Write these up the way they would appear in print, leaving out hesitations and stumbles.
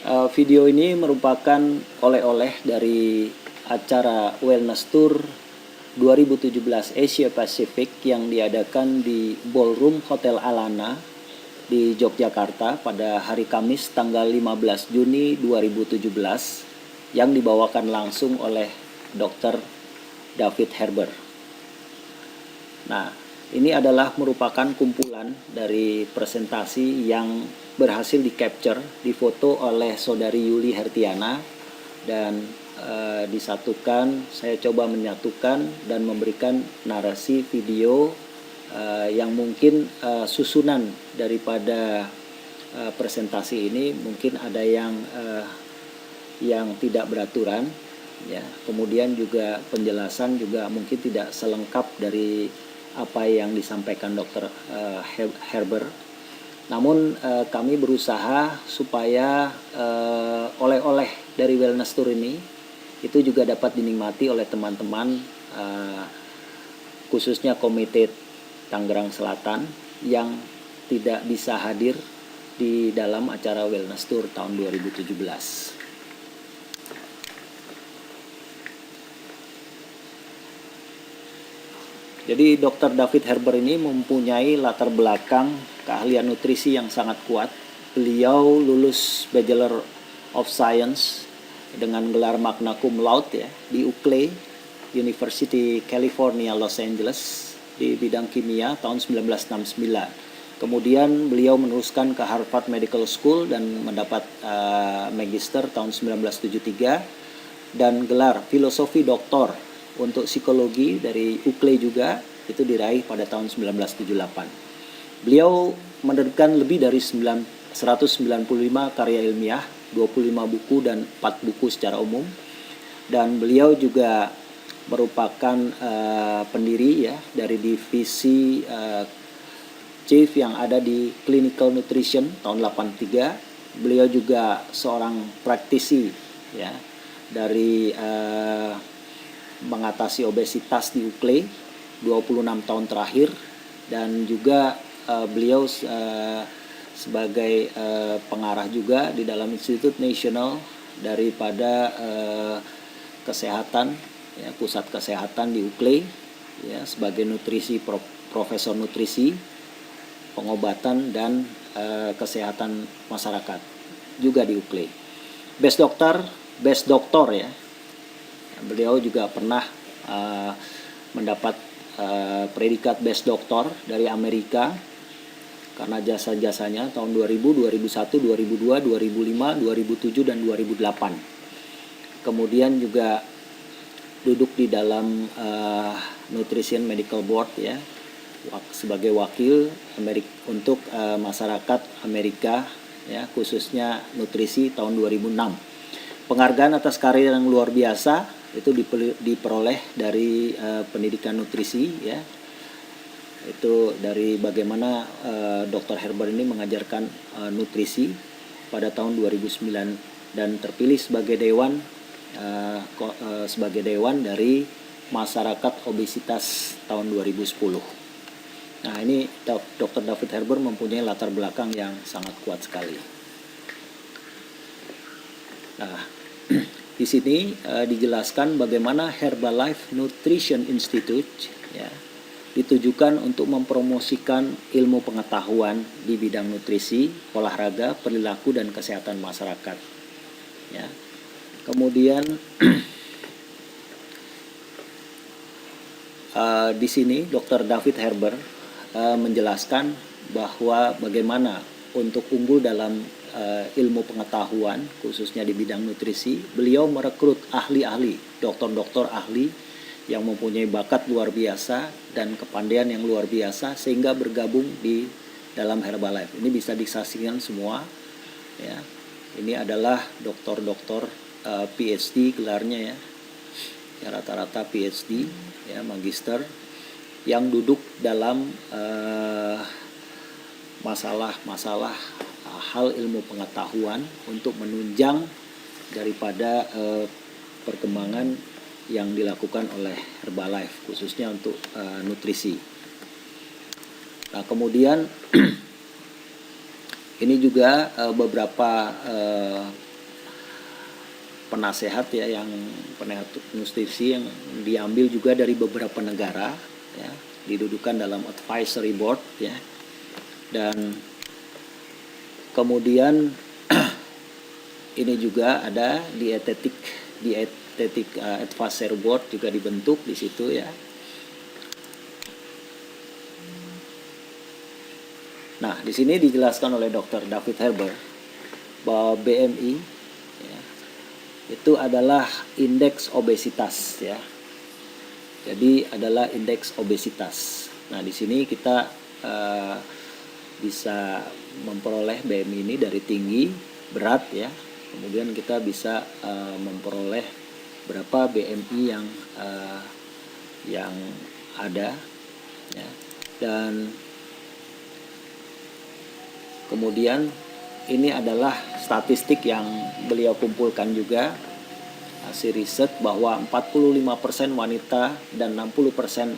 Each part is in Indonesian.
Video ini merupakan oleh-oleh dari acara Wellness Tour 2017 Asia Pacific yang diadakan di Ballroom Hotel Alana di Yogyakarta pada hari Kamis tanggal 15 Juni 2017 yang dibawakan langsung oleh Dr. David Herber. Nah, ini adalah merupakan kumpulan dari presentasi yang berhasil di-capture, difoto oleh Saudari Yuli Hertiana dan disatukan. Saya coba menyatukan dan memberikan narasi video yang mungkin susunan daripada presentasi ini mungkin ada yang tidak beraturan, ya. Kemudian juga penjelasan juga mungkin tidak selengkap dari apa yang disampaikan Dr. Herber. Namun kami berusaha supaya oleh-oleh dari Wellness Tour ini itu juga dapat dinikmati oleh teman-teman khususnya Komite Tangerang Selatan yang tidak bisa hadir di dalam acara Wellness Tour tahun 2017. Jadi Dr. David Herber ini mempunyai latar belakang keahlian nutrisi yang sangat kuat. Beliau lulus Bachelor of Science dengan gelar magna cum laude ya di UCLA, University California Los Angeles di bidang kimia tahun 1969. Kemudian beliau meneruskan ke Harvard Medical School dan mendapat magister tahun 1973 dan gelar filosofi doktor untuk psikologi dari UCLA juga itu diraih pada tahun 1978. Beliau menerbitkan lebih dari 195 karya ilmiah, 25 buku dan 4 buku secara umum. Dan beliau juga merupakan pendiri ya dari divisi chief yang ada di Clinical Nutrition tahun 83. Beliau juga seorang praktisi ya dari mengatasi obesitas di UCLA 26 tahun terakhir dan juga beliau sebagai pengarah juga di dalam Institut Nasional daripada kesehatan ya, pusat kesehatan di UCLA ya sebagai profesor nutrisi, pengobatan dan kesehatan masyarakat juga di UCLA. Best doktor ya. Beliau juga pernah mendapat predikat Best Doctor dari Amerika karena jasa-jasanya tahun 2000, 2001, 2002, 2005, 2007, dan 2008. Kemudian juga duduk di dalam Nutrition Medical Board ya sebagai wakil untuk masyarakat Amerika ya khususnya nutrisi tahun 2006. Penghargaan atas karir yang luar biasa itu diperoleh dari pendidikan nutrisi ya itu dari bagaimana Dr. Herber ini mengajarkan nutrisi pada tahun 2009 dan terpilih sebagai dewan dari masyarakat obesitas tahun 2010. Nah ini Dr. David Herber mempunyai latar belakang yang sangat kuat sekali. Nah di sini dijelaskan bagaimana Herbalife Nutrition Institute ya, ditujukan untuk mempromosikan ilmu pengetahuan di bidang nutrisi, olahraga, perilaku dan kesehatan masyarakat. Ya. Kemudian di sini Dr. David Herber menjelaskan bahwa bagaimana untuk unggul dalam ilmu pengetahuan khususnya di bidang nutrisi, beliau merekrut ahli-ahli, dokter-dokter ahli yang mempunyai bakat luar biasa dan kepandaian yang luar biasa sehingga bergabung di dalam Herbalife. Ini bisa disaksikan semua ya. Ini adalah dokter-dokter PhD gelarnya ya, rata-rata PhD ya, magister yang duduk dalam masalah-masalah hal ilmu pengetahuan untuk menunjang daripada perkembangan yang dilakukan oleh Herbalife khususnya untuk nutrisi. Nah kemudian ini juga beberapa penasehat ya, yang penasehat nutrisi yang diambil juga dari beberapa negara ya, didudukan dalam advisory board ya. Dan kemudian ini juga ada dietetic advisory board juga dibentuk di situ ya. Nah, di sini dijelaskan oleh Dr. David Herber bahwa BMI ya, itu adalah indeks obesitas ya. Jadi adalah indeks obesitas. Nah, di sini kita bisa memperoleh BMI ini dari tinggi, berat ya. Kemudian kita bisa memperoleh berapa BMI yang ada ya. Dan kemudian ini adalah statistik yang beliau kumpulkan juga, hasil riset bahwa 45% wanita dan 60%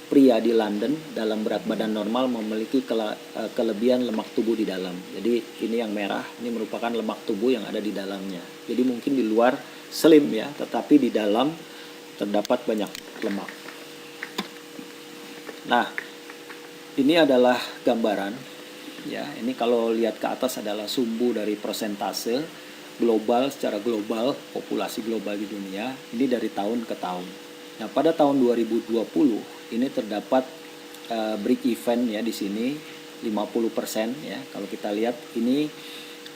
pria di London dalam berat badan normal memiliki kelebihan lemak tubuh di dalam. Jadi ini yang merah, ini merupakan lemak tubuh yang ada di dalamnya. Jadi mungkin di luar slim ya, tetapi di dalam terdapat banyak lemak. Nah, ini adalah gambaran ya. Ini kalau lihat ke atas adalah sumbu dari persentase global, secara global, populasi global di dunia, ini dari tahun ke tahun. Nah, pada tahun 2020 ini terdapat break even ya di sini 50% ya. Kalau kita lihat ini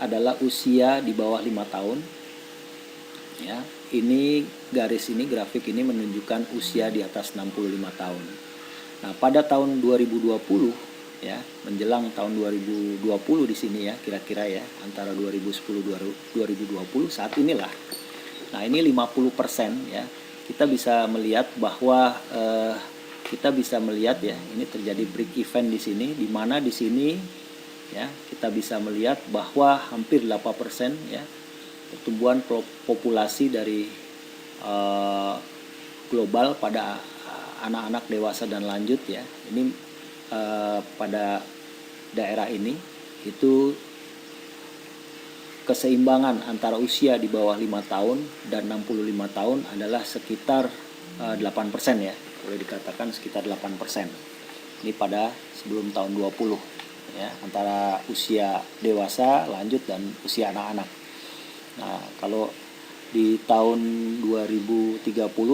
adalah usia di bawah 5 tahun. Ya, ini garis ini, grafik ini menunjukkan usia di atas 65 tahun. Nah, pada tahun 2020 ya, menjelang tahun 2020 di sini ya, kira-kira ya, antara 2010 2020 saat inilah. Nah, ini 50% ya. Kita bisa melihat bahwa kita bisa melihat ya, ini terjadi break even di sini, di mana di sini ya, kita bisa melihat bahwa hampir 8% ya pertumbuhan populasi dari global pada anak-anak dewasa dan lanjut ya. Ini pada daerah ini itu keseimbangan antara usia di bawah 5 tahun dan 65 tahun adalah sekitar 8% ya. Boleh dikatakan sekitar 8%. Ini pada sebelum tahun 20 ya, antara usia dewasa, lanjut dan usia anak-anak. Nah, kalau di tahun 2030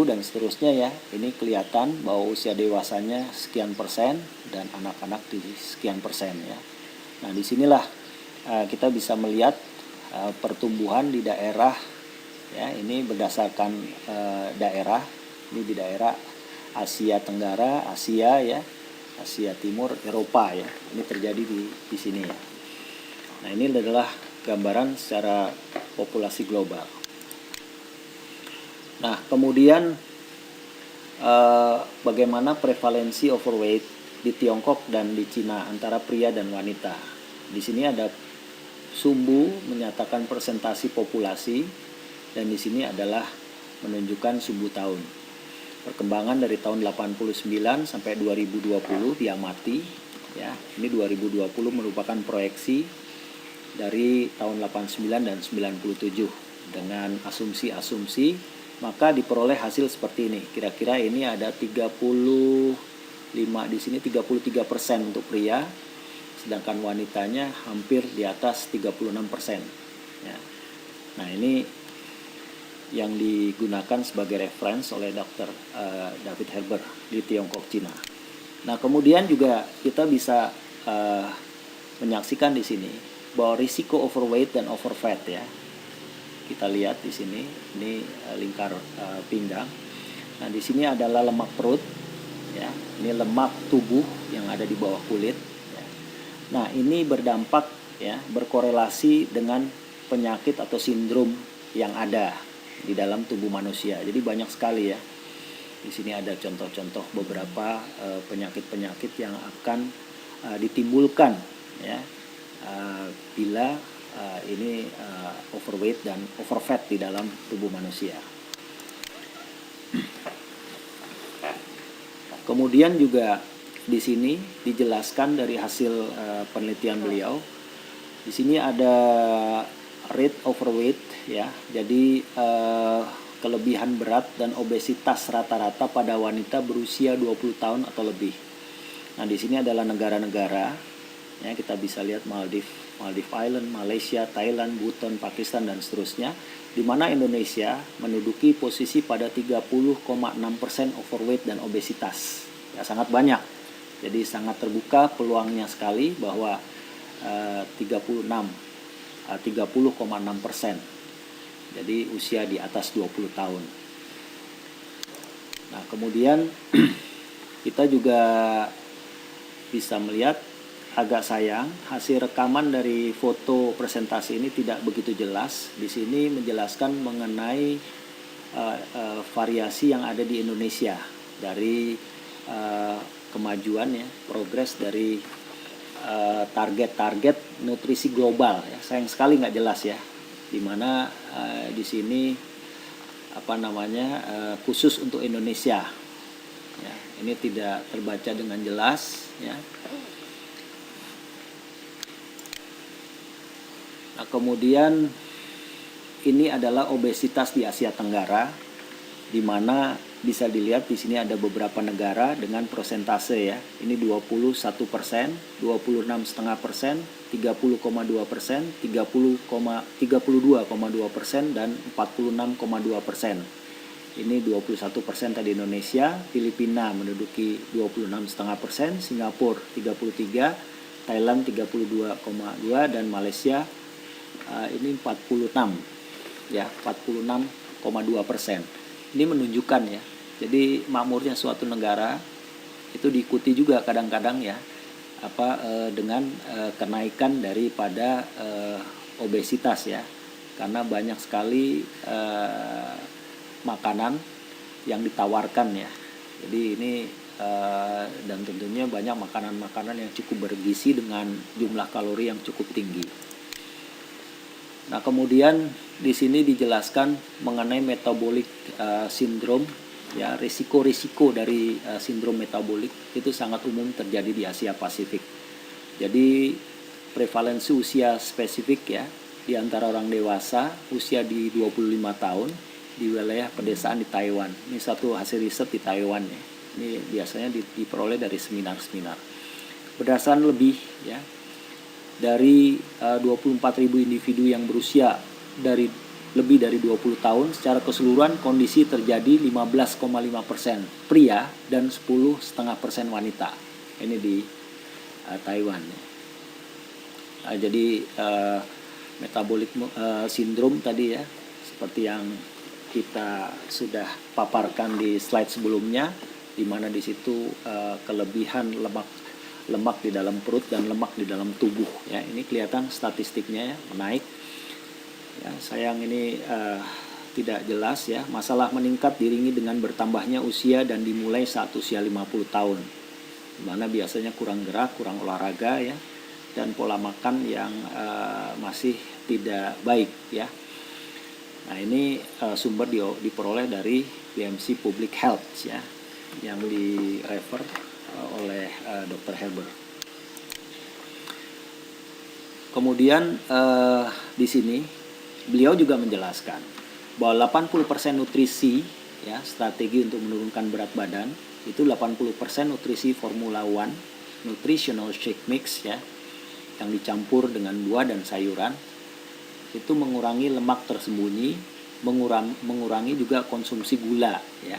dan seterusnya ya, ini kelihatan bahwa usia dewasanya sekian persen dan anak-anak di sekian persen ya. Nah, disinilah kita bisa melihat pertumbuhan di daerah ya, ini berdasarkan daerah. Ini di daerah Asia Tenggara, Asia ya, Asia Timur, Eropa ya. Ini terjadi di sini ya. Nah, ini adalah gambaran secara populasi global. Nah, kemudian bagaimana prevalensi overweight di Tiongkok dan di Cina antara pria dan wanita. Di sini ada sumbu menyatakan persentasi populasi dan di sini adalah menunjukkan sumbu tahun. Perkembangan dari tahun 89 sampai 2020 diamati ya. Ini 2020 merupakan proyeksi dari tahun 89 dan 97 dengan asumsi-asumsi, maka diperoleh hasil seperti ini. Kira-kira ini ada 35 di sini 33% untuk pria, sedangkan wanitanya hampir di atas 36% ya. Nah, ini yang digunakan sebagai reference oleh Dr. David Herber di Tiongkok, Cina. Nah, kemudian juga kita bisa menyaksikan di sini bahwa risiko overweight dan overfat ya. Kita lihat di sini, ini lingkar pinggang. Nah, di sini adalah lemak perut ya. Ini lemak tubuh yang ada di bawah kulit ya. Nah, ini berdampak ya, berkorelasi dengan penyakit atau sindrom yang ada di dalam tubuh manusia. Jadi banyak sekali ya. Di sini ada contoh-contoh beberapa penyakit-penyakit yang akan ditimbulkan ya bila ini overweight dan overfat di dalam tubuh manusia. Kemudian juga di sini dijelaskan dari hasil penelitian beliau. Di sini ada moderate overweight ya. Jadi kelebihan berat dan obesitas rata-rata pada wanita berusia 20 tahun atau lebih. Nah, di sini adalah negara-negara ya, kita bisa lihat Maldives Island, Malaysia, Thailand, Bhutan, Pakistan dan seterusnya, di mana Indonesia menduduki posisi pada 30,6% overweight dan obesitas. Ya, sangat banyak. Jadi sangat terbuka peluangnya sekali bahwa 30,6%. Jadi usia di atas 20 tahun. Nah, kemudian kita juga bisa melihat, agak sayang hasil rekaman dari foto presentasi ini tidak begitu jelas. Di sini menjelaskan mengenai variasi yang ada di Indonesia dari kemajuan ya, progres dari target-target nutrisi global ya. Sayang sekali nggak jelas ya, dimana di sini khusus untuk Indonesia ya, ini tidak terbaca dengan jelas ya. Nah, kemudian ini adalah obesitas di Asia Tenggara, di mana bisa dilihat di sini ada beberapa negara dengan persentase ya. Ini 21%, 26,5%, 30,2%, 32,2% dan 46,2%. Ini 21% tadi Indonesia, Filipina menduduki 26,5%, Singapura 33%, Thailand 32,2% dan Malaysia ini 46 ya, 46,2%. Ini menunjukkan ya, jadi makmurnya suatu negara itu diikuti juga kadang-kadang ya dengan kenaikan daripada obesitas ya, karena banyak sekali makanan yang ditawarkan ya. Jadi ini dan tentunya banyak makanan-makanan yang cukup bergizi dengan jumlah kalori yang cukup tinggi. Nah, kemudian di sini dijelaskan mengenai metabolic syndrome ya, risiko-risiko dari sindrom metabolik itu sangat umum terjadi di Asia Pasifik. Jadi prevalensi usia spesifik ya di antara orang dewasa usia di 25 tahun di wilayah pedesaan di Taiwan. Ini satu hasil riset di Taiwan ya. Ini biasanya diperoleh dari seminar-seminar. Berdasarkan lebih ya dari 24.000 individu yang berusia lebih dari 20 tahun, secara keseluruhan kondisi terjadi 15,5% pria dan 10,5% wanita. Ini di Taiwan. Jadi metabolic syndrome tadi ya, seperti yang kita sudah paparkan di slide sebelumnya, di mana di situ kelebihan lemak di dalam perut dan lemak di dalam tubuh ya. Ini kelihatan statistiknya ya, menaik ya. Sayang ini tidak jelas ya. Masalah meningkat diiringi dengan bertambahnya usia dan dimulai saat usia 50 tahun, dimana biasanya kurang gerak, kurang olahraga ya, dan pola makan yang masih tidak baik ya. Nah, ini sumber diperoleh dari BMC Public Health ya, yang direfer oleh Dr. Herber. Kemudian di sini beliau juga menjelaskan bahwa 80% nutrisi ya, strategi untuk menurunkan berat badan itu 80% nutrisi Formula One nutritional shake mix ya, yang dicampur dengan buah dan sayuran, itu mengurangi lemak tersembunyi, mengurangi juga konsumsi gula ya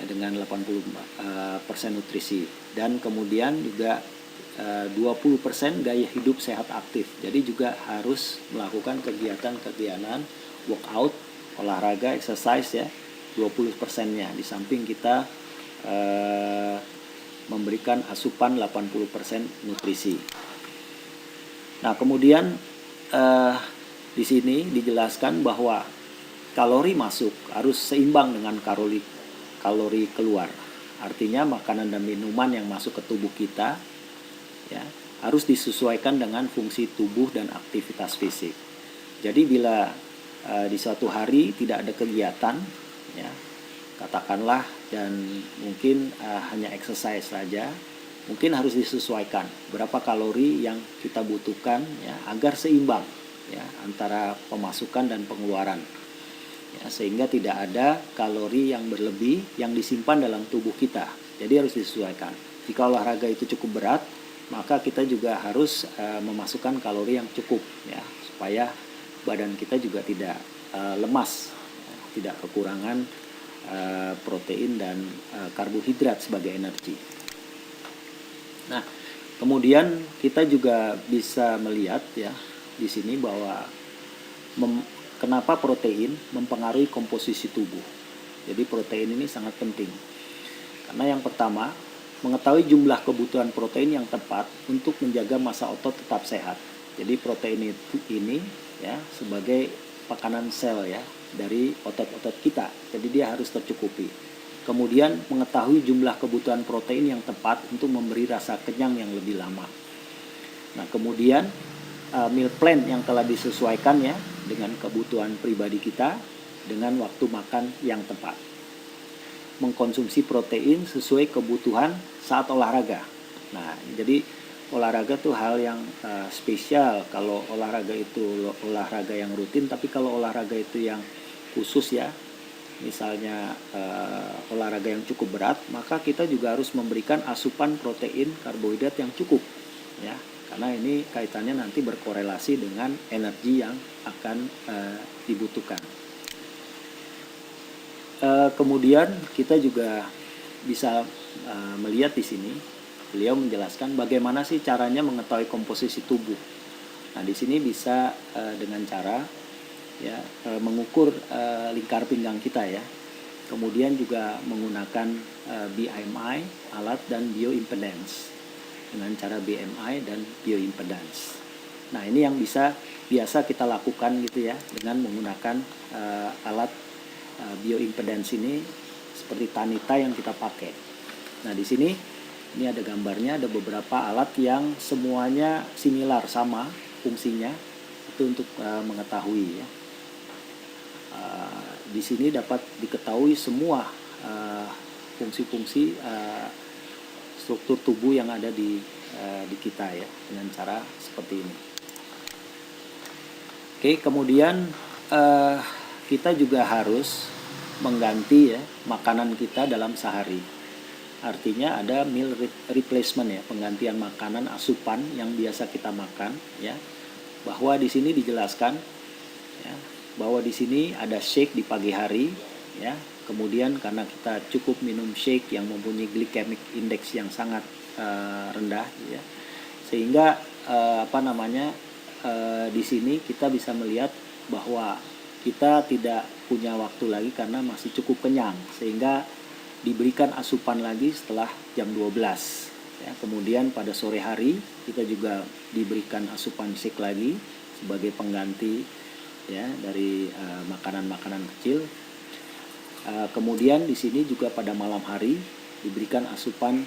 dengan 80% nutrisi, dan kemudian juga 20% gaya hidup sehat aktif. Jadi juga harus melakukan kegiatan workout, olahraga, exercise ya, 20%-nya, di samping kita memberikan asupan 80% nutrisi. Nah, kemudian di sini dijelaskan bahwa kalori masuk harus seimbang dengan kalori keluar. Artinya makanan dan minuman yang masuk ke tubuh kita ya harus disesuaikan dengan fungsi tubuh dan aktivitas fisik. Jadi bila di suatu hari tidak ada kegiatan ya, katakanlah, dan mungkin hanya exercise saja, mungkin harus disesuaikan berapa kalori yang kita butuhkan ya, agar seimbang ya, antara pemasukan dan pengeluaran. Ya, sehingga tidak ada kalori yang berlebih yang disimpan dalam tubuh kita. Jadi harus disesuaikan. Jika olahraga itu cukup berat, maka kita juga harus memasukkan kalori yang cukup, ya, supaya badan kita juga tidak lemas, ya, tidak kekurangan protein dan karbohidrat sebagai energi. Nah, kemudian kita juga bisa melihat, ya, di sini bahwa kenapa protein mempengaruhi komposisi tubuh. Jadi protein ini sangat penting. Karena yang pertama, mengetahui jumlah kebutuhan protein yang tepat untuk menjaga massa otot tetap sehat. Jadi protein ini ya sebagai pakanan sel ya dari otot-otot kita. Jadi dia harus tercukupi. Kemudian mengetahui jumlah kebutuhan protein yang tepat untuk memberi rasa kenyang yang lebih lama. Nah, kemudian meal plan yang telah disesuaikan ya dengan kebutuhan pribadi kita dengan waktu makan yang tepat. Mengkonsumsi protein sesuai kebutuhan saat olahraga. Nah, jadi olahraga tuh hal yang spesial. Kalau olahraga itu olahraga yang rutin, tapi kalau olahraga itu yang khusus ya, misalnya olahraga yang cukup berat, maka kita juga harus memberikan asupan protein, karbohidrat yang cukup ya. Karena ini kaitannya nanti berkorelasi dengan energi yang akan dibutuhkan. Kemudian kita juga bisa melihat di sini, beliau menjelaskan bagaimana sih caranya mengetahui komposisi tubuh. Nah, di sini bisa dengan cara ya mengukur lingkar pinggang kita ya. Kemudian juga menggunakan BMI, alat dan bioimpedance. Dengan cara BMI dan bioimpedance. Nah, ini yang biasa kita lakukan gitu ya dengan menggunakan alat bioimpedance ini seperti Tanita yang kita pakai. Nah, di sini ini ada gambarnya, ada beberapa alat yang semuanya similar, sama fungsinya itu untuk mengetahui ya. Di sini dapat diketahui semua fungsi-fungsi struktur tubuh yang ada di kita ya dengan cara seperti ini. Oke, kemudian kita juga harus mengganti ya makanan kita dalam sehari. Artinya ada meal replacement ya, penggantian makanan asupan yang biasa kita makan ya. Bahwa di sini dijelaskan ya, bahwa di sini ada shake di pagi hari ya. Kemudian karena kita cukup minum shake yang mempunyai glycemic index yang sangat rendah, ya, sehingga di sini kita bisa melihat bahwa kita tidak punya waktu lagi karena masih cukup kenyang, sehingga diberikan asupan lagi setelah jam 12. Ya, kemudian pada sore hari kita juga diberikan asupan shake lagi sebagai pengganti ya dari makanan-makanan kecil. Kemudian di sini juga pada malam hari diberikan asupan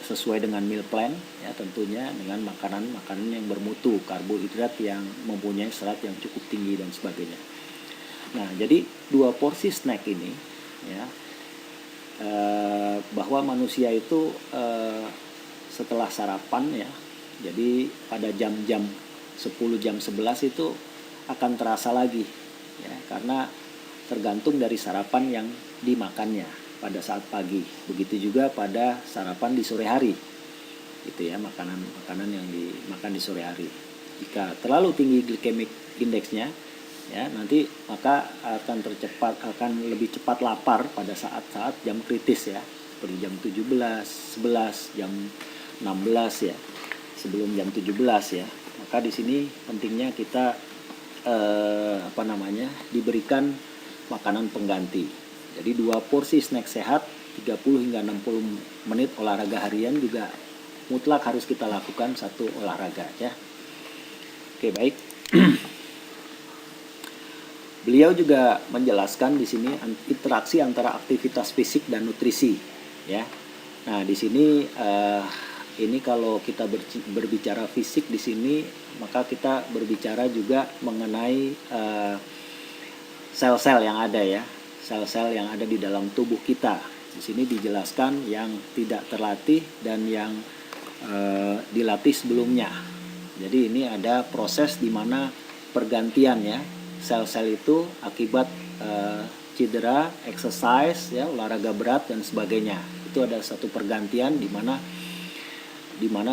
sesuai dengan meal plan ya, tentunya dengan makanan-makanan yang bermutu, karbohidrat yang mempunyai serat yang cukup tinggi dan sebagainya. Nah, jadi 2 porsi snack ini ya bahwa manusia itu setelah sarapan ya, jadi pada jam-jam 10 jam 11 itu akan terasa lagi ya, karena tergantung dari sarapan yang dimakannya pada saat pagi. Begitu juga pada sarapan di sore hari. Itu ya, makanan yang dimakan di sore hari. Jika terlalu tinggi glycemic indeksnya ya, nanti maka akan lebih cepat lapar pada saat-saat jam kritis ya. Seperti jam 17, 11, jam 16 ya. Sebelum jam 17 ya. Maka di sini pentingnya kita diberikan makanan pengganti. Jadi 2 porsi snack sehat, 30 hingga 60 menit olahraga harian juga mutlak harus kita lakukan satu olahraga ya. Oke, baik. Beliau juga menjelaskan di sini interaksi antara aktivitas fisik dan nutrisi ya. Nah, di sini ini kalau kita berbicara fisik di sini, maka kita berbicara juga mengenai sel-sel yang ada ya, sel-sel yang ada di dalam tubuh kita. Di sini dijelaskan yang tidak terlatih dan yang dilatih sebelumnya. Jadi ini ada proses di mana pergantian ya sel-sel itu akibat cedera, exercise ya, olahraga berat dan sebagainya. Itu ada satu pergantian di mana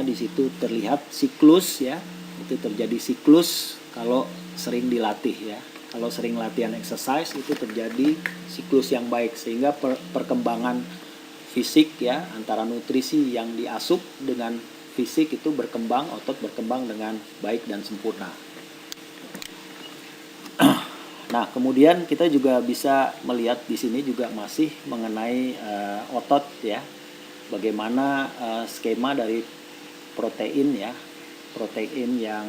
di situ terlihat siklus ya. Itu terjadi siklus kalau sering dilatih ya. Kalau sering latihan exercise itu terjadi siklus yang baik, sehingga perkembangan fisik ya antara nutrisi yang diasup dengan fisik itu berkembang, otot berkembang dengan baik dan sempurna. Nah, kemudian kita juga bisa melihat di sini juga masih mengenai otot ya. Bagaimana skema dari protein ya. Protein yang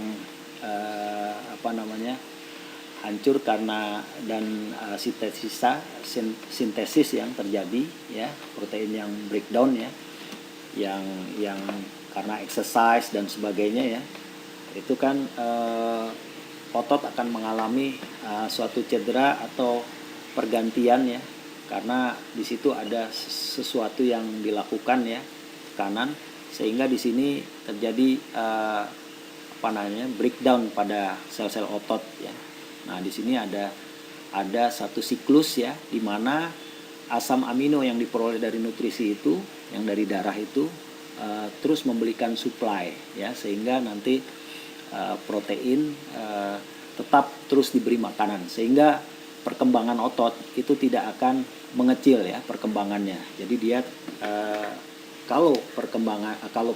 hancur karena dan sintesis yang terjadi ya, protein yang breakdown ya. Yang karena exercise dan sebagainya ya. Itu kan otot akan mengalami suatu cedera atau pergantian ya, karena di situ ada sesuatu yang dilakukan ya, tekanan, sehingga di sini terjadi breakdown pada sel-sel otot ya. Nah, di sini ada satu siklus ya, di mana asam amino yang diperoleh dari nutrisi itu, yang dari darah itu terus memberikan supply ya, sehingga nanti protein tetap terus diberi makanan, sehingga perkembangan otot itu tidak akan mengecil ya perkembangannya. Jadi dia kalau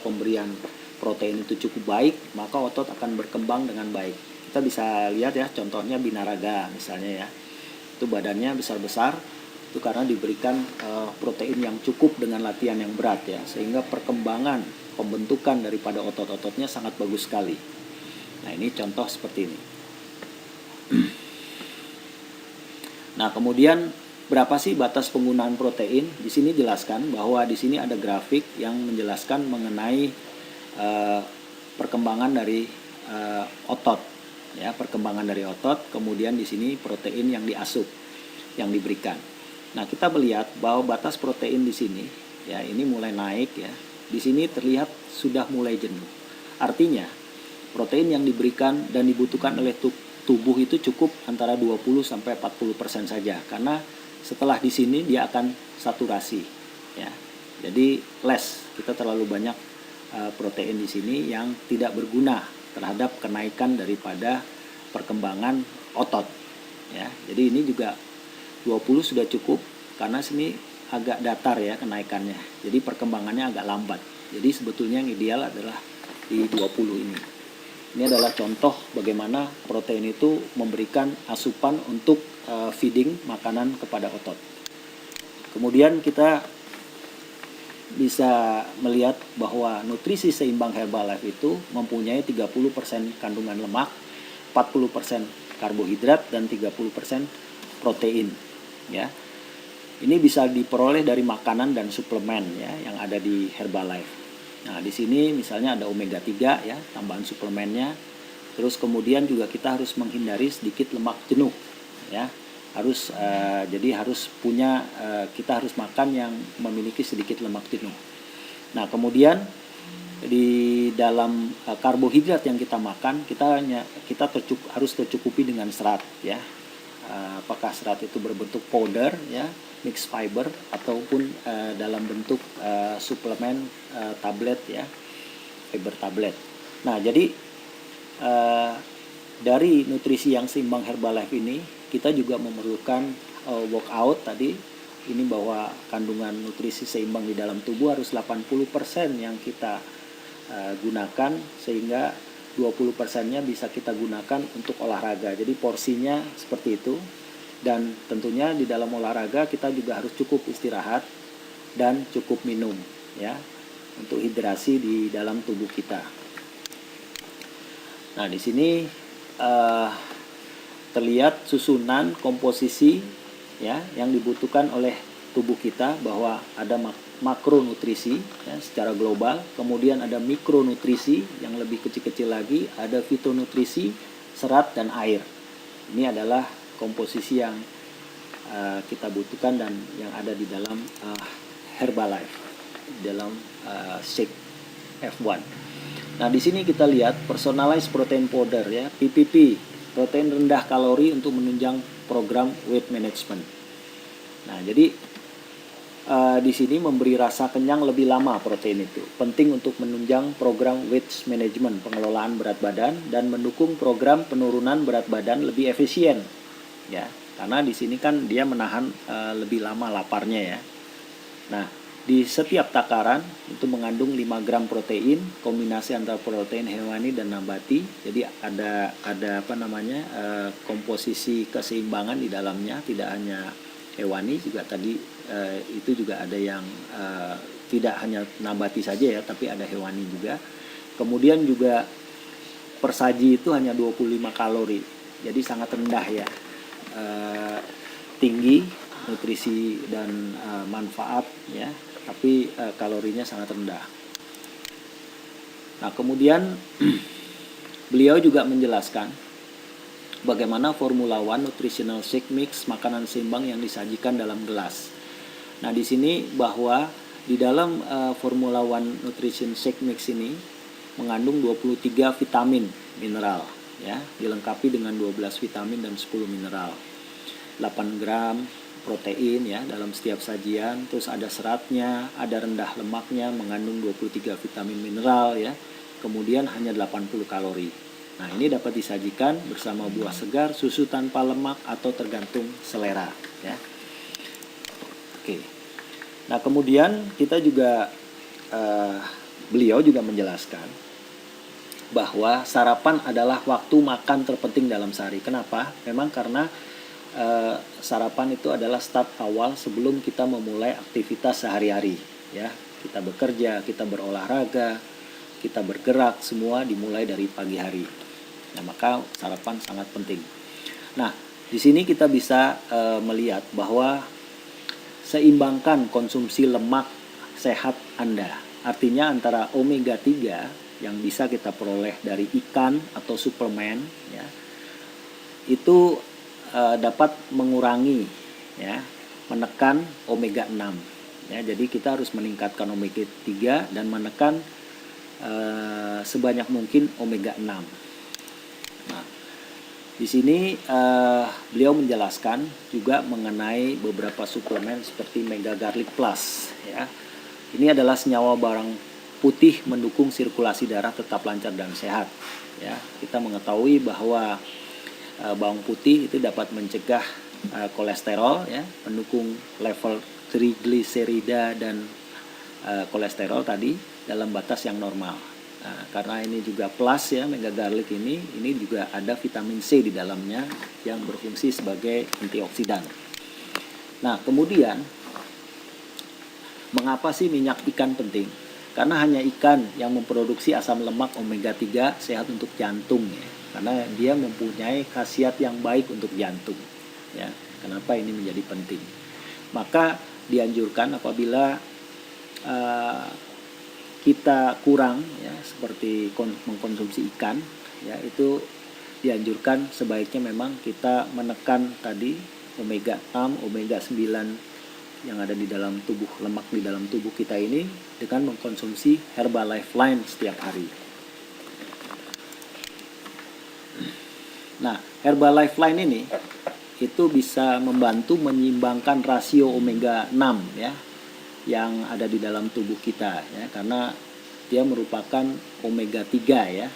pemberian protein itu cukup baik, maka otot akan berkembang dengan baik. Kita bisa lihat ya, contohnya binaraga misalnya ya, itu badannya besar-besar, itu karena diberikan protein yang cukup dengan latihan yang berat ya, sehingga perkembangan pembentukan daripada otot-ototnya sangat bagus sekali. Nah, ini contoh seperti ini. Nah, kemudian berapa sih batas penggunaan protein? Di sini jelaskan bahwa di sini ada grafik yang menjelaskan mengenai perkembangan dari otot ya, perkembangan dari otot, kemudian di sini protein yang diasup, yang diberikan. Nah, kita melihat bahwa batas protein di sini ya, ini mulai naik ya. Di sini terlihat sudah mulai jenuh. Artinya protein yang diberikan dan dibutuhkan oleh tubuh itu cukup antara 20 sampai 40% saja, karena setelah di sini dia akan saturasi ya. Jadi kita terlalu banyak protein di sini yang tidak berguna terhadap kenaikan daripada perkembangan otot ya. Jadi ini juga 20 sudah cukup, karena sini agak datar ya kenaikannya. Jadi perkembangannya agak lambat. Jadi sebetulnya yang ideal adalah di 20 ini. Ini adalah contoh bagaimana protein itu memberikan asupan untuk feeding makanan kepada otot. Kemudian kita bisa melihat bahwa nutrisi seimbang Herbalife itu mempunyai 30% kandungan lemak, 40% karbohidrat, dan 30% protein ya. Ini bisa diperoleh dari makanan dan suplemen ya yang ada di Herbalife. Nah, di sini misalnya ada omega 3 ya, tambahan suplemennya. Terus kemudian juga kita harus menghindari sedikit lemak jenuh ya. Kita harus makan yang memiliki sedikit lemak jenuh. Nah, kemudian di dalam karbohidrat yang kita makan, kita harus tercukupi dengan serat ya. Apakah serat itu berbentuk powder ya, mixed fiber, ataupun dalam bentuk suplemen tablet ya, fiber tablet. Nah, jadi dari nutrisi yang seimbang Herbalife ini, kita juga memerlukan workout tadi. Ini bahwa kandungan nutrisi seimbang di dalam tubuh harus 80% yang kita gunakan, sehingga 20%-nya bisa kita gunakan untuk olahraga. Jadi porsinya seperti itu. Dan tentunya di dalam olahraga kita juga harus cukup istirahat dan cukup minum ya, untuk hidrasi di dalam tubuh kita. Nah, di sini terlihat susunan komposisi ya yang dibutuhkan oleh tubuh kita, bahwa ada makronutrisi ya, secara global, kemudian ada mikronutrisi yang lebih kecil-kecil lagi, ada fitonutrisi, serat, dan air. Ini adalah komposisi yang kita butuhkan dan yang ada di dalam Herbalife, dalam shake F1. Nah, di sini kita lihat personalized protein powder ya, PPP, protein rendah kalori untuk menunjang program weight management. Nah, jadi di sini memberi rasa kenyang lebih lama protein itu. Penting untuk menunjang program weight management, pengelolaan berat badan, dan mendukung program penurunan berat badan lebih efisien. Ya, karena di sini kan dia menahan lebih lama laparnya ya. Nah, di setiap takaran itu mengandung 5 gram protein, kombinasi antara protein hewani dan nabati. Jadi ada komposisi keseimbangan di dalamnya, tidak hanya hewani, juga tadi itu juga ada yang tidak hanya nabati saja ya, tapi ada hewani juga. Kemudian juga per saji itu hanya 25 kalori. Jadi sangat rendah ya. Tinggi nutrisi dan manfaat ya, tapi kalorinya sangat rendah. Nah, kemudian beliau juga menjelaskan bagaimana Formula One Nutritional Shake Mix, makanan seimbang yang disajikan dalam gelas. Nah, di sini bahwa di dalam Formula One Nutrition Shake Mix ini mengandung 23 vitamin mineral ya, dilengkapi dengan 12 vitamin dan 10 mineral. 8 gram protein ya dalam setiap sajian, terus ada seratnya, ada rendah lemaknya, mengandung 23 vitamin mineral ya. Kemudian hanya 80 kalori. Nah, ini dapat disajikan bersama buah segar, susu tanpa lemak atau tergantung selera ya. Oke. Nah, kemudian kita juga beliau juga menjelaskan bahwa sarapan adalah waktu makan terpenting dalam sehari. Kenapa? Memang karena sarapan itu adalah start awal sebelum kita memulai aktivitas sehari-hari ya. Kita bekerja, kita berolahraga, kita bergerak, semua dimulai dari pagi hari. Nah, maka sarapan sangat penting. Nah, di sini kita bisa melihat bahwa seimbangkan konsumsi lemak sehat Anda. Artinya antara omega 3 yang bisa kita peroleh dari ikan atau suplemen ya, itu dapat mengurangi ya, menekan omega 6 ya. Jadi kita harus meningkatkan omega 3 dan menekan sebanyak mungkin omega 6. Nah, di sini beliau menjelaskan juga mengenai beberapa suplemen seperti Mega Garlic Plus ya. Ini adalah senyawa barang putih mendukung sirkulasi darah tetap lancar dan sehat ya. Kita mengetahui bahwa bawang putih itu dapat mencegah kolesterol ya, mendukung level trigliserida dan kolesterol tadi dalam batas yang normal. Nah, karena ini juga plus ya, Mega Garlic ini juga ada vitamin C di dalamnya yang berfungsi sebagai antioksidan. Nah, kemudian mengapa sih minyak ikan penting? Karena hanya ikan yang memproduksi asam lemak omega 3 sehat untuk jantung ya. Karena dia mempunyai khasiat yang baik untuk jantung ya. Kenapa ini menjadi penting? Maka dianjurkan apabila kita kurang ya, seperti mengkonsumsi ikan ya, itu dianjurkan sebaiknya memang kita menekan tadi omega 6, omega 9 yang ada di dalam tubuh, lemak di dalam tubuh kita ini dengan mengkonsumsi Herbalife Line setiap hari. Nah, Herbalife Line ini itu bisa membantu menyeimbangkan rasio omega 6 ya yang ada di dalam tubuh kita ya, karena dia merupakan omega 3 ya.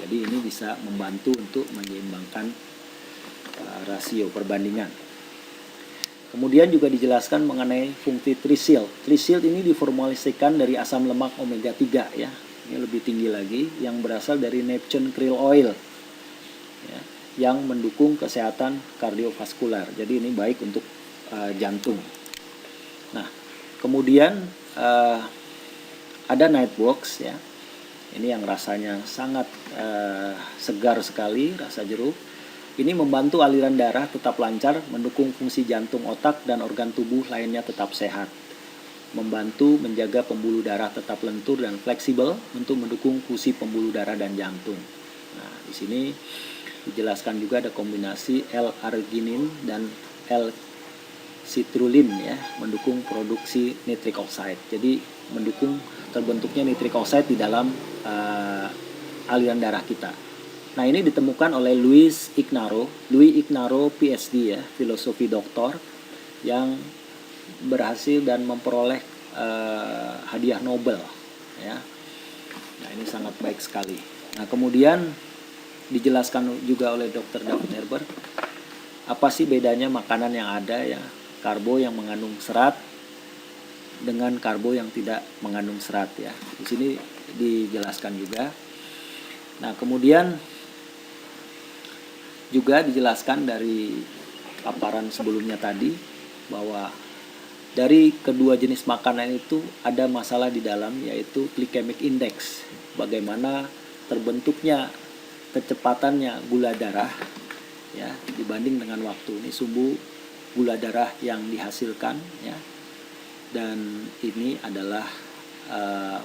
Jadi ini bisa membantu untuk menyeimbangkan rasio perbandingan. Kemudian juga dijelaskan mengenai fungsi trisil. Trisil ini diformulasikan dari asam lemak omega 3 ya. Ini lebih tinggi lagi yang berasal dari Neptune krill oil. Ya, yang mendukung kesehatan kardiovaskular. Jadi ini baik untuk jantung. Nah, kemudian ada Nightbox ya. Ini yang rasanya sangat segar sekali, rasa jeruk. Ini membantu aliran darah tetap lancar, mendukung fungsi jantung, otak, dan organ tubuh lainnya tetap sehat. Membantu menjaga pembuluh darah tetap lentur dan fleksibel untuk mendukung fungsi pembuluh darah dan jantung. Nah, di sini dijelaskan juga ada kombinasi L-arginin dan L-citrulline ya, mendukung produksi nitric oxide. Jadi mendukung terbentuknya nitric oxide di dalam aliran darah kita. Nah, ini ditemukan oleh Louis Ignarro PhD ya, filosofi doktor yang berhasil dan memperoleh hadiah Nobel ya. Nah, ini sangat baik sekali. Nah, kemudian dijelaskan juga oleh Dr. David Herber apa sih bedanya makanan yang ada ya, karbo yang mengandung serat dengan karbo yang tidak mengandung serat ya. Di sini dijelaskan juga. Nah, kemudian juga dijelaskan dari paparan sebelumnya tadi bahwa dari kedua jenis makanan itu ada masalah di dalam, yaitu glycemic index. Bagaimana terbentuknya kecepatannya gula darah ya dibanding dengan waktu. Ini sumbu gula darah yang dihasilkan ya. Dan ini adalah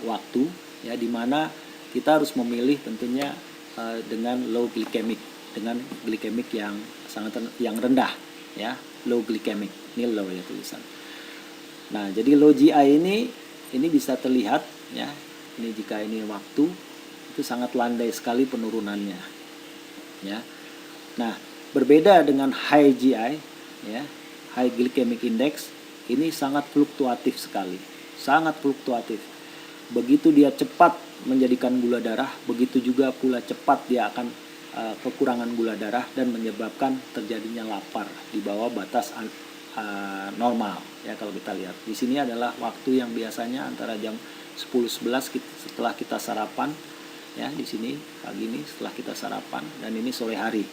waktu ya, di mana kita harus memilih tentunya dengan low glycemic, dengan glikemik yang rendah ya, low glycemic. Ini low ya tulisan. Nah, jadi low GI ini bisa terlihat ya. Ini jika ini waktu itu sangat landai sekali penurunannya ya. Nah, berbeda dengan high GI ya, high glycemic index, ini sangat fluktuatif sekali. Sangat fluktuatif. Begitu dia cepat menjadikan gula darah, begitu juga pula cepat dia akan kekurangan gula darah dan menyebabkan terjadinya lapar di bawah batas normal ya. Kalau kita lihat di sini adalah waktu yang biasanya antara jam 10-11 setelah kita sarapan ya, di sini pagi ini setelah kita sarapan, dan ini sore hari.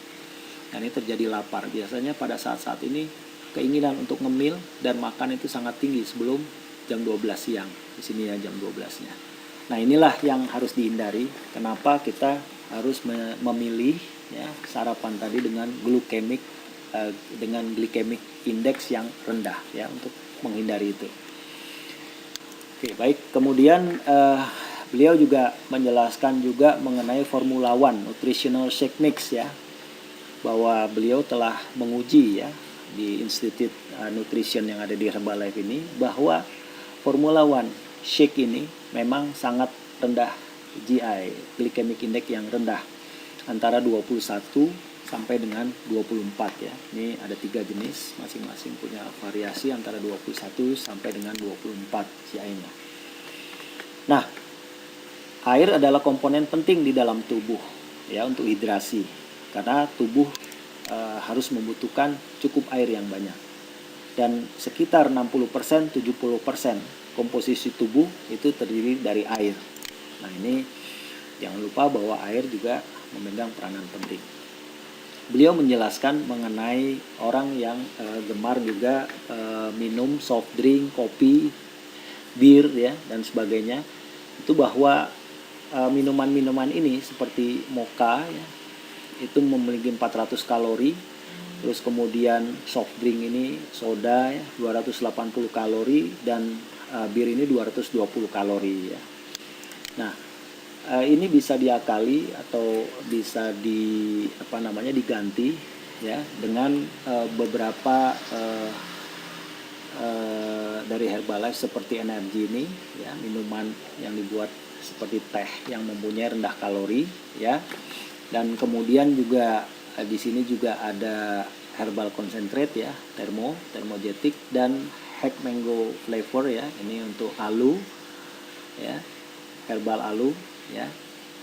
Dan ini terjadi lapar. Biasanya pada saat-saat ini keinginan untuk ngemil dan makan itu sangat tinggi sebelum jam 12 siang. Di sini ya jam 12-nya. Nah, inilah yang harus dihindari. Kenapa kita harus memilih ya sarapan tadi dengan glycemic index yang rendah ya, untuk menghindari itu. Oke, baik. Kemudian beliau juga menjelaskan juga mengenai Formula One Nutritional Shake Mix ya, bahwa beliau telah menguji ya di Institute Nutrition yang ada di Herbalife ini, bahwa Formula One Shake ini memang sangat rendah GI, glycemic index yang rendah, antara 21 sampai dengan 24 ya. Ini ada 3 jenis, masing-masing punya variasi antara 21 sampai dengan 24 GI-nya. Nah, air adalah komponen penting di dalam tubuh ya untuk hidrasi, karena tubuh harus membutuhkan cukup air yang banyak. Dan sekitar 60%, 70% komposisi tubuh itu terdiri dari air. Nah, ini jangan lupa bahwa air juga memegang peranan penting. Beliau menjelaskan mengenai orang yang gemar juga minum soft drink, kopi, bir ya dan sebagainya. Itu bahwa minuman-minuman ini seperti mocha ya, itu memiliki 400 kalori. Terus kemudian soft drink ini soda ya, 280 kalori, dan bir ini 220 kalori ya. Nah, ini bisa diakali atau bisa diganti ya dengan beberapa dari Herbalife seperti energi ini ya, minuman yang dibuat seperti teh yang mempunyai rendah kalori ya. Dan kemudian juga di sini juga ada herbal concentrate ya, thermogetic, dan hack mango flavor ya. Ini untuk alu ya, herbal alu ya.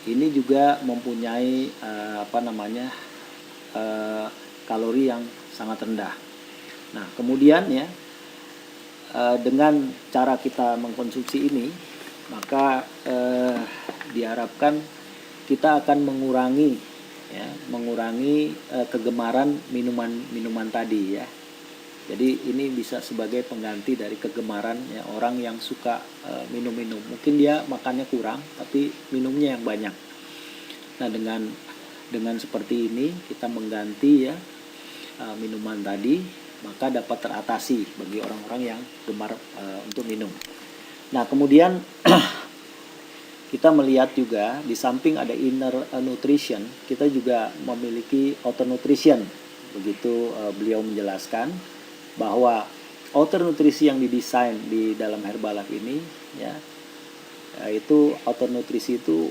Ini juga mempunyai kalori yang sangat rendah. Nah, kemudian ya dengan cara kita mengkonsumsi ini, maka diharapkan kita akan mengurangi kegemaran minuman tadi ya. Jadi ini bisa sebagai pengganti dari kegemaran ya, orang yang suka minum-minum. Mungkin dia makannya kurang tapi minumnya yang banyak. Nah, dengan seperti ini kita mengganti ya minuman tadi, maka dapat teratasi bagi orang-orang yang gemar untuk minum. Nah, kemudian kita melihat juga di samping ada inner nutrition, kita juga memiliki outer nutrition. Begitu beliau menjelaskan bahwa outer nutrisi yang didesain di dalam Herbalife ini ya, Itu outer nutrisi itu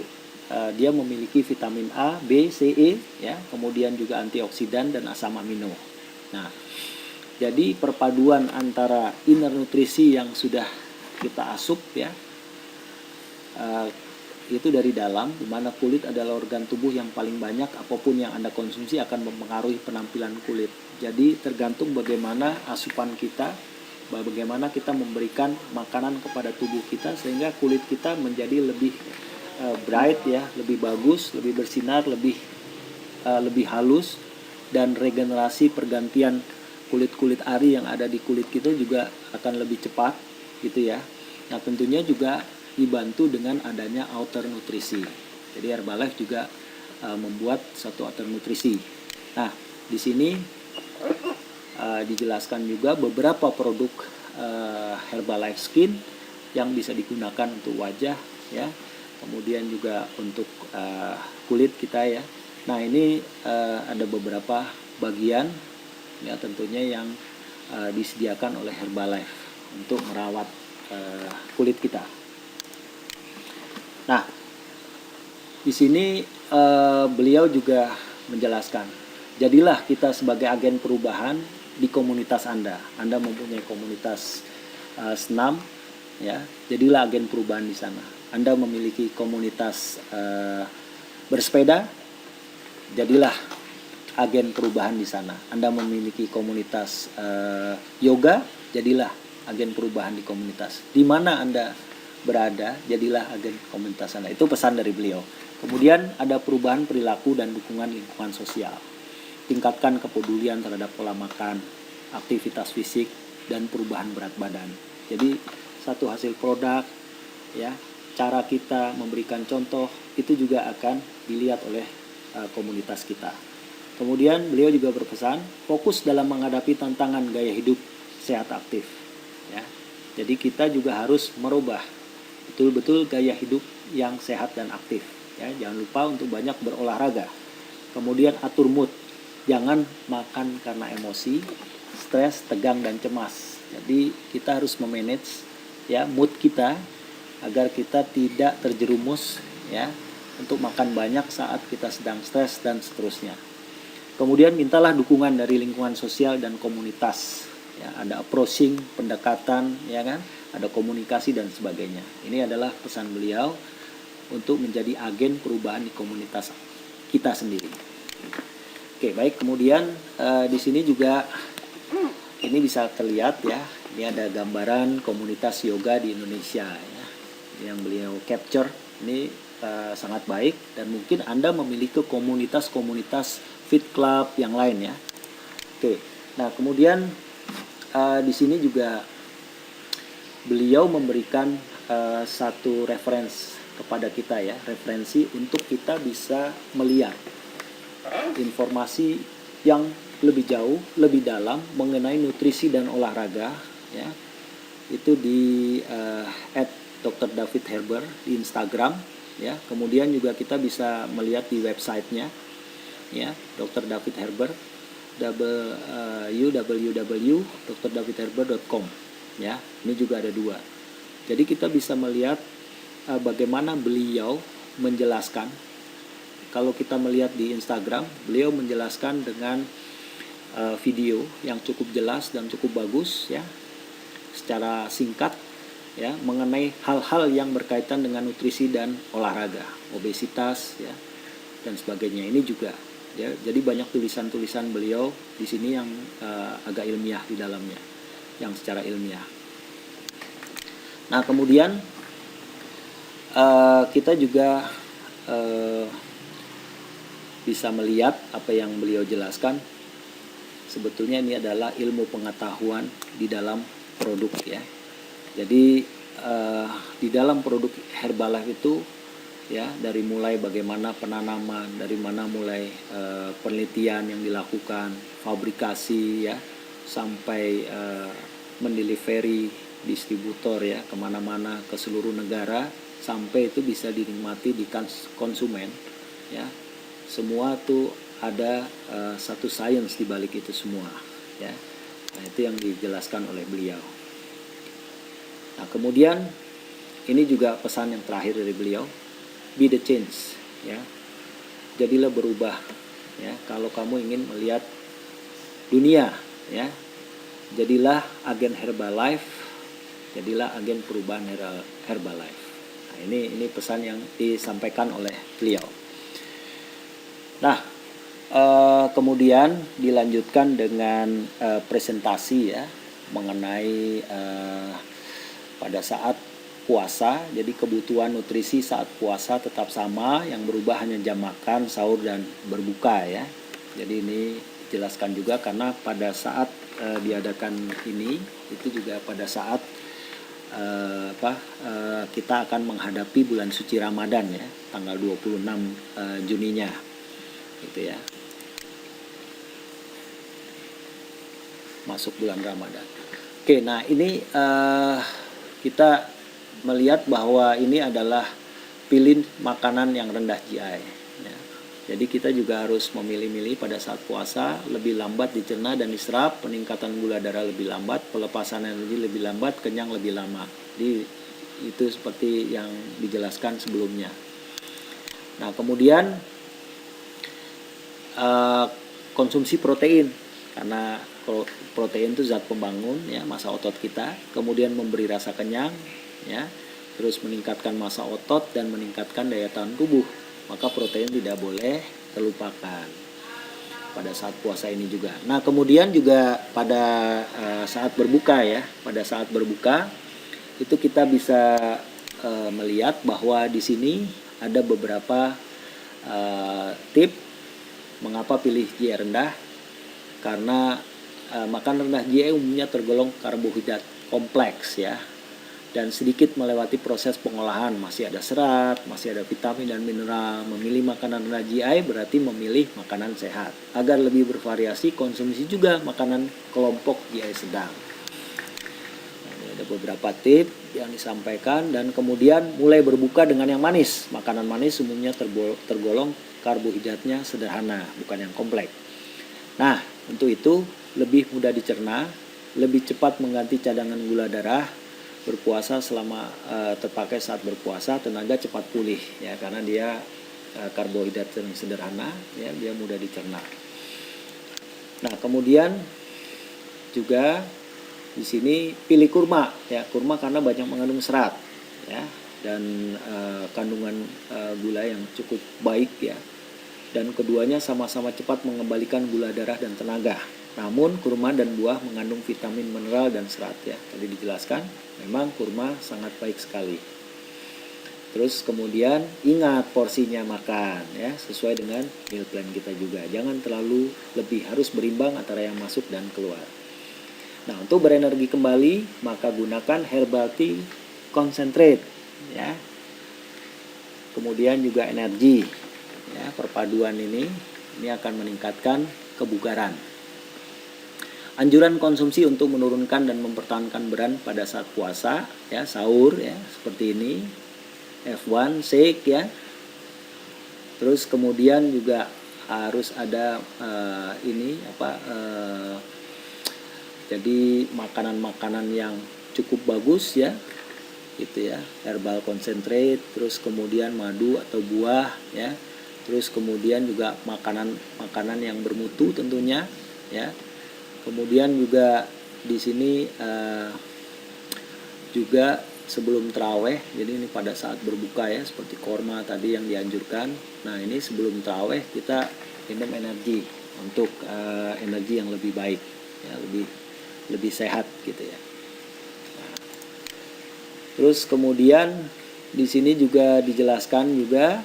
dia memiliki vitamin A, B, C, E, ya, kemudian juga antioksidan dan asam amino. Nah, jadi perpaduan antara inner nutrisi yang sudah kita asup, ya, itu dari dalam, di mana kulit adalah organ tubuh yang paling banyak apapun yang Anda konsumsi akan mempengaruhi penampilan kulit. Jadi tergantung bagaimana asupan kita, bagaimana kita memberikan makanan kepada tubuh kita sehingga kulit kita menjadi lebih bright, ya, lebih bagus, lebih bersinar, lebih halus, dan regenerasi pergantian kulit-kulit ari yang ada di kulit kita juga akan lebih cepat, gitu ya. Nah, tentunya juga dibantu dengan adanya outer nutrisi. Jadi Herbalife juga membuat satu outer nutrisi. Nah, di sini dijelaskan juga beberapa produk Herbalife Skin yang bisa digunakan untuk wajah, ya, kemudian juga untuk kulit kita, ya. Nah, ini ada beberapa bagian, ya, tentunya yang disediakan oleh Herbalife untuk merawat kulit kita. Nah, di sini beliau juga menjelaskan, jadilah kita sebagai agen perubahan di komunitas Anda. Anda mempunyai komunitas senam, ya, jadilah agen perubahan di sana. Anda memiliki komunitas bersepeda, jadilah agen perubahan di sana. Anda memiliki komunitas yoga, jadilah agen perubahan di komunitas. Di mana Anda berada, jadilah agen komunitas Anda. Itu pesan dari beliau. Kemudian ada perubahan perilaku dan dukungan lingkungan sosial. Tingkatkan kepedulian terhadap pola makan, aktivitas fisik, dan perubahan berat badan. Jadi satu hasil produk, ya, cara kita memberikan contoh itu juga akan dilihat oleh komunitas kita. Kemudian beliau juga berpesan fokus dalam menghadapi tantangan gaya hidup sehat aktif, ya. Jadi kita juga harus merubah betul-betul gaya hidup yang sehat dan aktif, ya. Jangan lupa untuk banyak berolahraga. Kemudian atur mood, jangan makan karena emosi, stres, tegang, dan cemas. Jadi kita harus memanage, ya, mood kita agar kita tidak terjerumus, ya, untuk makan banyak saat kita sedang stres dan seterusnya. Kemudian mintalah dukungan dari lingkungan sosial dan komunitas, ya, ada approaching, pendekatan, ya kan, ada komunikasi dan sebagainya. Ini adalah pesan beliau untuk menjadi agen perubahan di komunitas kita sendiri. Oke, baik. Kemudian di sini juga ini bisa terlihat, ya, ini ada gambaran komunitas yoga di Indonesia, ya, yang beliau capture. Ini sangat baik, dan mungkin Anda memiliki komunitas-komunitas fit club yang lain, ya. Oke. Nah, kemudian di sini juga beliau memberikan satu referensi kepada kita, ya, referensi untuk kita bisa melihat informasi yang lebih jauh, lebih dalam mengenai nutrisi dan olahraga, ya. Itu di @Dr. David Herber di Instagram, ya. Kemudian juga kita bisa melihat di websitenya, ya, Dr. David Herber, www.drdavidherber.com, ya. Ini juga ada 2. Jadi kita bisa melihat bagaimana beliau menjelaskan. Kalau kita melihat di Instagram, beliau menjelaskan dengan video yang cukup jelas dan cukup bagus, ya, secara singkat, ya, mengenai hal-hal yang berkaitan dengan nutrisi dan olahraga, obesitas, ya, dan sebagainya. Ini juga, ya, jadi banyak tulisan-tulisan beliau di sini yang agak ilmiah di dalamnya, yang secara ilmiah. Nah, kemudian kita juga bisa melihat apa yang beliau jelaskan. Sebetulnya ini adalah ilmu pengetahuan di dalam produk, ya. Jadi di dalam produk Herbalife itu, ya, dari mulai bagaimana penanaman, dari mana mulai penelitian yang dilakukan, fabrikasi, ya, sampai mendelivery distributor, ya, kemana-mana ke seluruh negara, sampai itu bisa dinikmati di konsumen, ya. Semua tuh ada satu sains di balik itu semua, ya. Nah, itu yang dijelaskan oleh beliau. Nah, kemudian ini juga pesan yang terakhir dari beliau, be the change, ya. Jadilah berubah, ya. Kalau kamu ingin melihat dunia, ya, jadilah agen Herbalife, jadilah agen perubahan Herbalife. Nah, ini pesan yang disampaikan oleh beliau. Nah, kemudian dilanjutkan dengan presentasi, ya, mengenai pada saat puasa. Jadi kebutuhan nutrisi saat puasa tetap sama, yang berubah hanya jam makan, sahur, dan berbuka, ya. Jadi ini jelaskan juga karena pada saat diadakan ini itu juga pada saat kita akan menghadapi bulan suci Ramadan, ya, tanggal 26 Juninya, gitu ya. Masuk bulan Ramadan. Oke, nah ini kita melihat bahwa ini adalah pilih makanan yang rendah GI, ya. Jadi kita juga harus memilih-milih pada saat puasa, lebih lambat dicerna dan diserap, peningkatan gula darah lebih lambat, pelepasan energi lebih lambat, kenyang lebih lama. Jadi itu seperti yang dijelaskan sebelumnya. Nah, kemudian konsumsi protein, karena protein itu zat pembangun, ya, massa otot kita, kemudian memberi rasa kenyang, ya, terus meningkatkan massa otot dan meningkatkan daya tahan tubuh. Maka protein tidak boleh terlupakan pada saat puasa ini juga. Nah, kemudian juga pada saat berbuka, ya, pada saat berbuka itu kita bisa melihat bahwa di sini ada beberapa tip mengapa pilih GI rendah. Karena makan rendah GI umumnya tergolong karbohidrat kompleks, ya, dan sedikit melewati proses pengolahan, masih ada serat, masih ada vitamin dan mineral. Memilih makanan rendah GI berarti memilih makanan sehat. Agar lebih bervariasi, konsumsi juga makanan kelompok GI sedang. Nah, ini ada beberapa tips yang disampaikan. Dan kemudian mulai berbuka dengan yang manis. Makanan manis umumnya tergolong karbohidratnya sederhana, bukan yang kompleks. Nah, untuk itu lebih mudah dicerna, lebih cepat mengganti cadangan gula darah. Berpuasa selama terpakai saat berpuasa, tenaga cepat pulih, ya, karena dia karbohidrat yang sederhana, ya, dia mudah dicerna. Nah, kemudian juga di sini pilih kurma, ya, kurma karena banyak mengandung serat, ya, dan kandungan gula yang cukup baik, ya. Dan keduanya sama-sama cepat mengembalikan gula darah dan tenaga. Namun kurma dan buah mengandung vitamin, mineral, dan serat, ya. Tadi dijelaskan, memang kurma sangat baik sekali. Terus kemudian ingat porsinya makan, ya, sesuai dengan meal plan kita juga. Jangan terlalu lebih, harus berimbang antara yang masuk dan keluar. Nah, untuk berenergi kembali, maka gunakan herbal tea concentrate, ya. Kemudian juga energi, ya, perpaduan ini akan meningkatkan kebugaran. Anjuran konsumsi untuk menurunkan dan mempertahankan berat pada saat puasa, ya, sahur, ya, seperti ini, F1 shake, ya. Terus kemudian juga harus ada jadi makanan-makanan yang cukup bagus, ya, gitu, ya, herbal concentrate, terus kemudian madu atau buah, ya. Terus kemudian juga makanan yang bermutu tentunya, ya. Kemudian juga di sini juga sebelum taraweh, jadi ini pada saat berbuka, ya, seperti korma tadi yang dianjurkan. Nah, ini sebelum taraweh kita minum energi untuk energi yang lebih baik, ya, lebih sehat, gitu, ya. Nah, terus kemudian di sini juga dijelaskan juga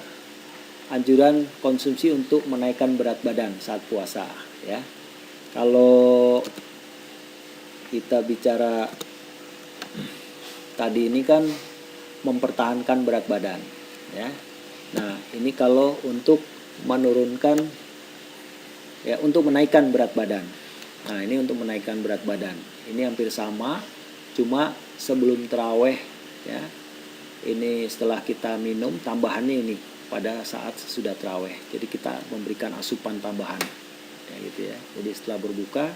anjuran konsumsi untuk menaikkan berat badan saat puasa, ya. Kalau kita bicara tadi ini kan mempertahankan berat badan, ya. Nah, ini kalau untuk menurunkan, ya, untuk menaikkan berat badan. Nah, ini untuk menaikkan berat badan. Ini hampir sama, cuma sebelum taraweh, ya. Ini setelah kita minum, tambahannya ini pada saat sudah taraweh. Jadi kita memberikan asupan tambahan, ya, gitu, ya. Jadi setelah berbuka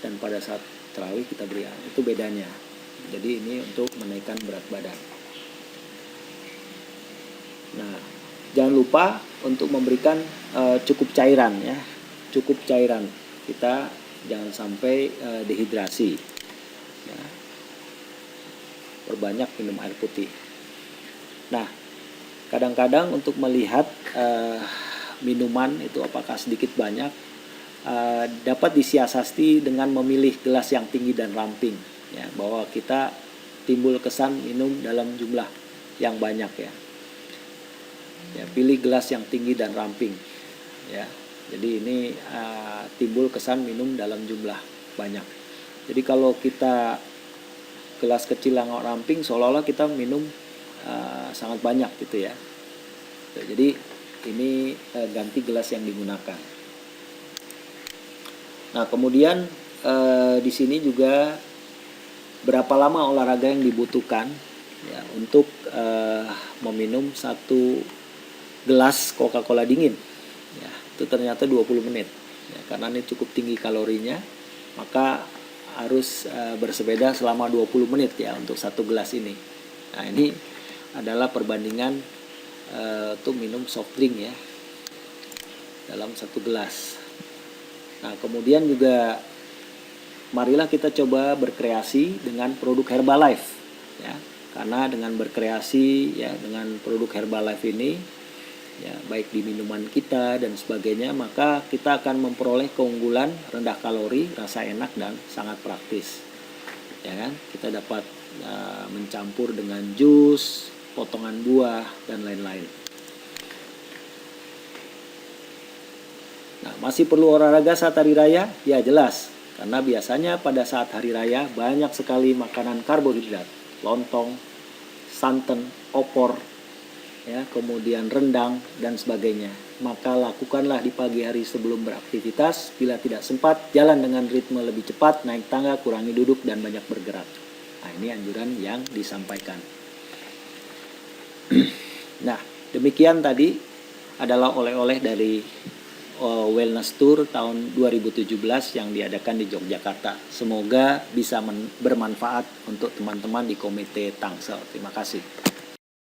dan pada saat tarawih kita beri, itu bedanya. Jadi ini untuk menaikkan berat badan. Nah, jangan lupa untuk memberikan cukup cairan ya, cukup cairan. Kita jangan sampai dehidrasi. Ya, perbanyak minum air putih. Nah, kadang-kadang untuk melihat minuman itu apakah sedikit banyak, dapat disiasati dengan memilih gelas yang tinggi dan ramping, ya, bahwa kita timbul kesan minum dalam jumlah yang banyak ya. Ya, pilih gelas yang tinggi dan ramping ya. Jadi ini timbul kesan minum dalam jumlah banyak. Jadi kalau kita gelas kecil yang ramping, seolah-olah kita minum sangat banyak gitu ya. Jadi ini ganti gelas yang digunakan. Nah, kemudian di sini juga berapa lama olahraga yang dibutuhkan ya untuk meminum satu gelas Coca-Cola dingin. Ya, itu ternyata 20 menit. Ya, karena ini cukup tinggi kalorinya, maka harus bersepeda selama 20 menit ya untuk satu gelas ini. Nah, ini adalah perbandingan untuk minum soft drink ya dalam satu gelas. Nah, kemudian juga marilah kita coba berkreasi dengan produk Herbalife ya. Karena dengan berkreasi ya dengan produk Herbalife ini ya, baik di minuman kita dan sebagainya, maka kita akan memperoleh keunggulan rendah kalori, rasa enak dan sangat praktis. Ya kan? Kita dapat mencampur dengan jus, potongan buah dan lain-lain. Nah, masih perlu olahraga saat hari raya? Ya jelas, karena biasanya pada saat hari raya banyak sekali makanan karbohidrat, lontong, santen, opor, ya, kemudian rendang dan sebagainya. Maka lakukanlah di pagi hari sebelum beraktivitas. Bila tidak sempat, jalan dengan ritme lebih cepat, naik tangga, kurangi duduk dan banyak bergerak. Nah, ini anjuran yang disampaikan. Nah, demikian tadi adalah oleh-oleh dari Wellness Tour tahun 2017 yang diadakan di Yogyakarta. Semoga bisa bermanfaat untuk teman-teman di Komite Tangsel. Terima kasih.